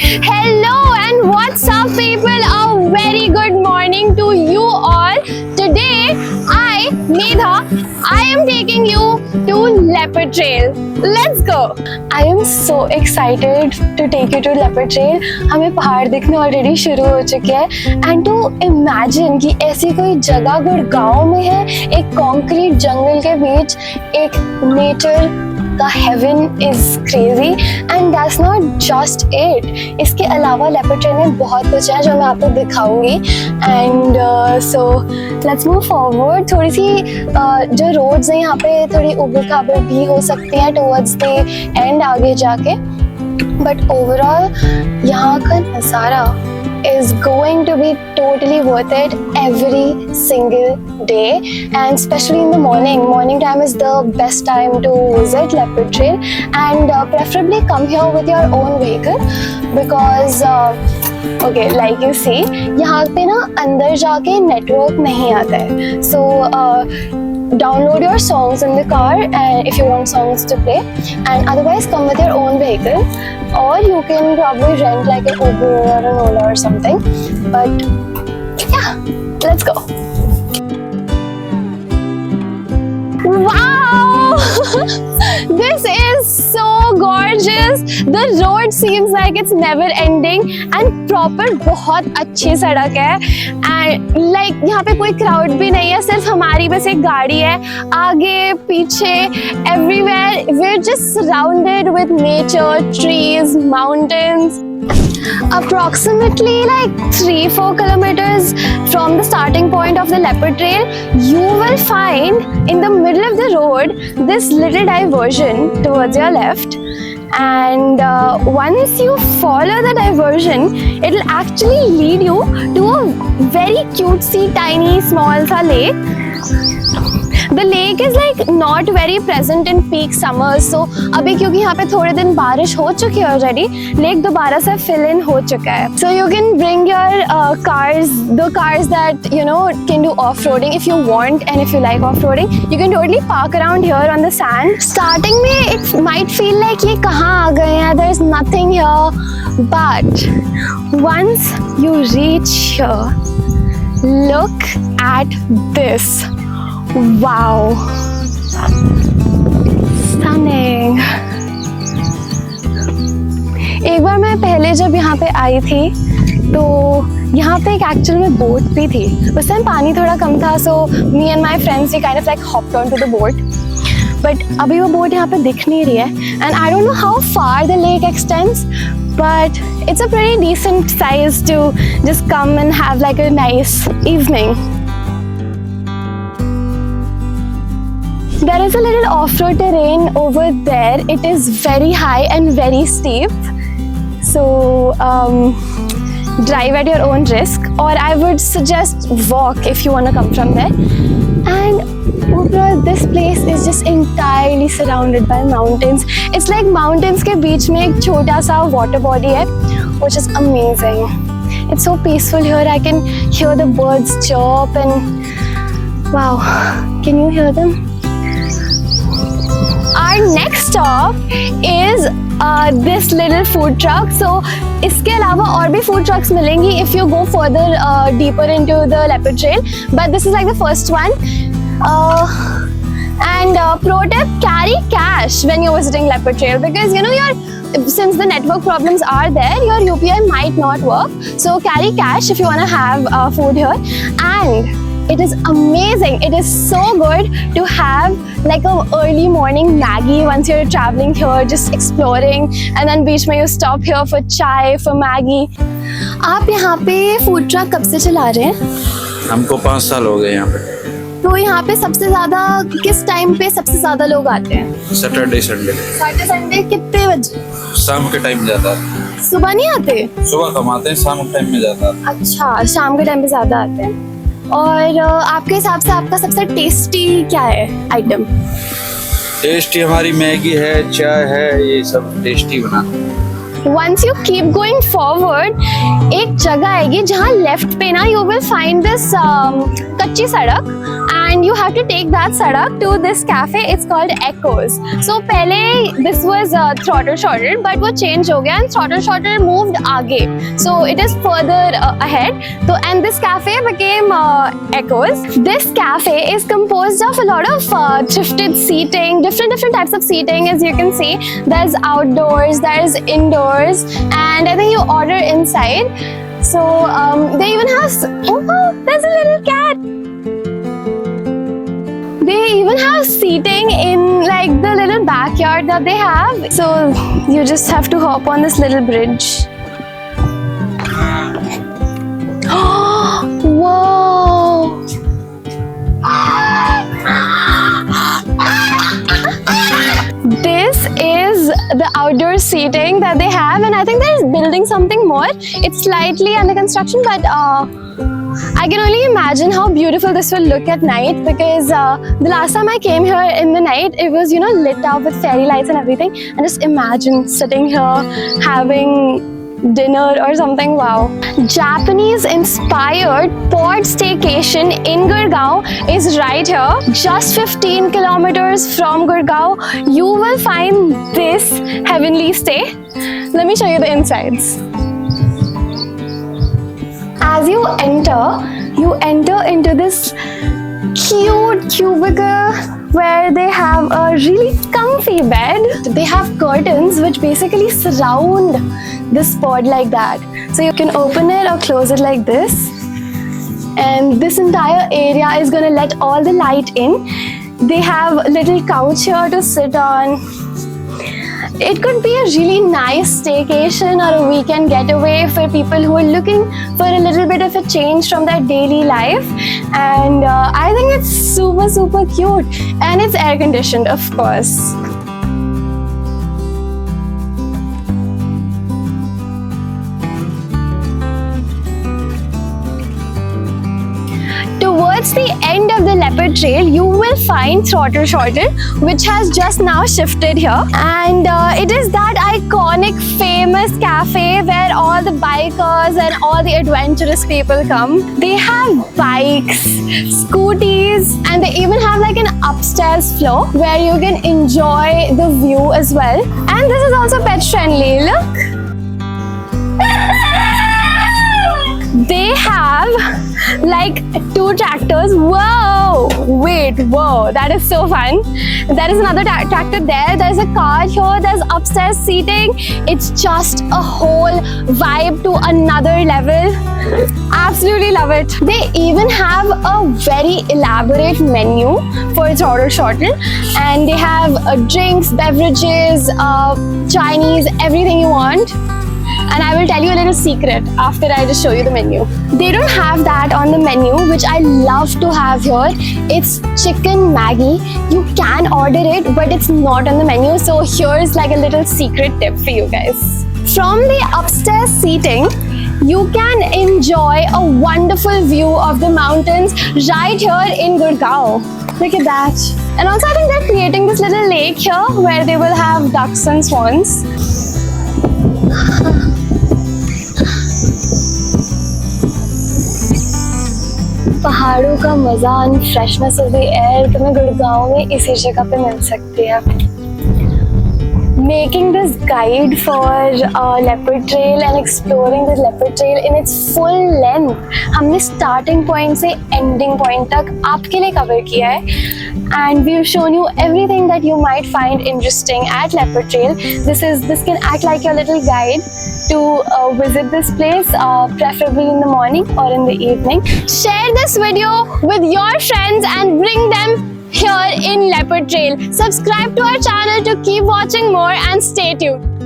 Hello and what's up people? A very good morning to you all. Today I, Medha, I am taking you to Leopard Trail. Let's go. I am so excited to take you to Leopard Trail. हमें पहाड़ दिखने already शुरू हो चुके हैं and to imagine कि ऐसी कोई जगह गुड़गांव में है, एक concrete जंगल के बीच, एक nature का heaven is crazy and that's not just it. इसके अलावा लेपर्ड ट्रेल में बहुत कुछ है जो मैं आपको दिखाऊंगी and so let's move forward. थोड़ी सी जो roads हैं यहाँ पे थोड़ी उबड़ खाबड़ भी हो सकती हैं towards the end आगे जाके, but overall यहाँ का नज़ारा is going to be totally worth it every single day, and especially in the morning time is the best time to visit Leopard Trail, and preferably come here with your own vehicle because okay, like you see यहाँ पे ना अंदर जाके network नहीं आता है, so download your songs in the car and if you want songs to play, and otherwise come with your own vehicle, or you can probably rent like an Uber or an Ola or something. But yeah, let's go. Wow! This is so gorgeous. The road seems like it's never ending and proper बहुत अच्छी सड़क है, and like यहाँ पे कोई crowd भी नहीं है, सिर्फ हमारी बस एक गाड़ी है, आगे पीछे everywhere we're just surrounded with nature, trees, mountains. Approximately like 3-4 kilometers from the starting point of the Leopard Trail, you will find in the middle of the road this little diversion towards your left, and once you follow the diversion, it will actually lead you to a very cutesy tiny small सा lake. The lake is like not very present in peak summers, so अभी क्योंकि यहाँ पे थोड़े दिन बारिश हो चुकी है already, lake दोबारा से fill in हो चुका है. So you can bring your cars, the cars that you know can do off-roading if you want, and if you like off-roading, you can totally park around here on the sand. Starting में it might feel like ये कहाँ आ गए हैं, there is nothing here, but once you reach here, look at this. Wow, stunning. एक बार मैं पहले जब यहाँ पे आई थी तो यहाँ पे एक एक्चुअल में बोट भी थी. उस टाइम पानी थोड़ा कम था, so me and my friends we kind of like hopped onto the boat. But अभी वो बोट यहाँ पे दिख नहीं रही है, and I don't know how far the lake extends, but it's a pretty decent size to just come and have like a nice evening. There is a little off-road terrain over there. It is very high and very steep, so drive at your own risk, or I would suggest walk if you want to come from there. And overall this place is just entirely surrounded by mountains. It's like mountains के बीच में एक छोटा सा water body है, which is amazing. It's so peaceful here. I can hear the birds chirp and wow, can you hear them? Our next stop is this little food truck. So इसके अलावा और भी food trucks मिलेंगी if you go further deeper into the Leopard Trail, but this is like the first one. And pro tip, carry cash when you're visiting Leopard Trail, because you know since the network problems are there, your UPI might not work. So carry cash if you want to have food here, and it is amazing. It is so good to have like a early morning Maggie once you're traveling here, just exploring, and then बीच में you stop here for chai, for Maggie. आप यहाँ पे food truck कब से चला रहे हैं? हमको 5 साल हो गए यहाँ पे. तो यहाँ पे सबसे ज्यादा किस टाइम पे सबसे ज्यादा लोग आते हैं? Saturday Sunday. कितने बजे? शाम के टाइम जाता है. सुबह नहीं आते? सुबह कम आते हैं, शाम के टाइम में जाता है. अच्छा, शाम के टाइम पे ज्यादा आते हैं. और आपके हिसाब से आपका सबसे टेस्टी क्या है आइटम? टेस्टी हमारी मैगी है, चाय है, ये सब टेस्टी बना. Once you keep going forward, एक जगह आएगी जहाँ लेफ्ट पे ना you will find this कच्ची सड़क, and and you have to take that sadak to this cafe. It's called Echoes. So pehle this was Throttle Shorter, but वो change हो गया and Throttle Shorter moved आगे. So it is further ahead. So and this cafe became Echoes. This cafe is composed of a lot of thrifted seating, different types of seating. As you can see, there's outdoors, there's indoors, and I think you order inside. So they even have, oh, there's a little cat. They even have seating in like the little backyard that they have. So you just have to hop on this little bridge. Whoa! This is the outdoor seating that they have, and I think they're building something more. It's slightly under construction, but I can only imagine how beautiful this will look at night, because the last time I came here in the night, it was, you know, lit up with fairy lights and everything. And just imagine sitting here having dinner or something. Wow. Japanese inspired pod staycation in Gurgaon is right here. Just 15 kilometers from Gurgaon, you will find this heavenly stay. Let me show you the insides. As you enter into this cute cubicle where they have a really comfy bed. They have curtains which basically surround this pod like that. So you can open it or close it like this. And this entire area is gonna let all the light in. They have a little couch here to sit on. It could be a really nice staycation or a weekend getaway for people who are looking for a little bit of a change from their daily life. And I think it's super cute. And it's air conditioned, of course. Towards the end of the Leopard Trail, you will find Throttle Shorter, which has just now shifted here. And it is that iconic, famous cafe where all the bikers and all the adventurous people come. They have bikes, scooties, and they even have like an upstairs floor where you can enjoy the view as well. And this is also pet friendly. Look! They have like 2 tractors. Whoa! Wait, whoa, that is so fun. There is another tractor there. There's a car here. There's upstairs seating. It's just a whole vibe to another level. Absolutely love it. They even have a very elaborate menu for Throttle Shorter, and they have drinks, beverages, Chinese, everything you want. And I will tell you a little secret after I just show you the menu. They don't have that on the menu, which I love to have here. It's chicken Maggi. You can order it, but it's not on the menu. So here's like a little secret tip for you guys. From the upstairs seating, you can enjoy a wonderful view of the mountains right here in Gurgaon. Look at that. And also I think they're creating this little lake here where they will have ducks and swans. पहाड़ों का मजा and freshness of the air तुम्हें गुड़गांव में इसी जगह पे मिल सकती है. Making this guide for Leopard Trail and exploring this Leopard Trail in its full length, हमने starting point से ending point तक आपके लिए cover किया है. And we've shown you everything that you might find interesting at Leopard Trail. This can act like your little guide to visit this place, preferably in the morning or in the evening. Share this video with your friends and bring them here in Leopard Trail. Subscribe to our channel to keep watching more and stay tuned.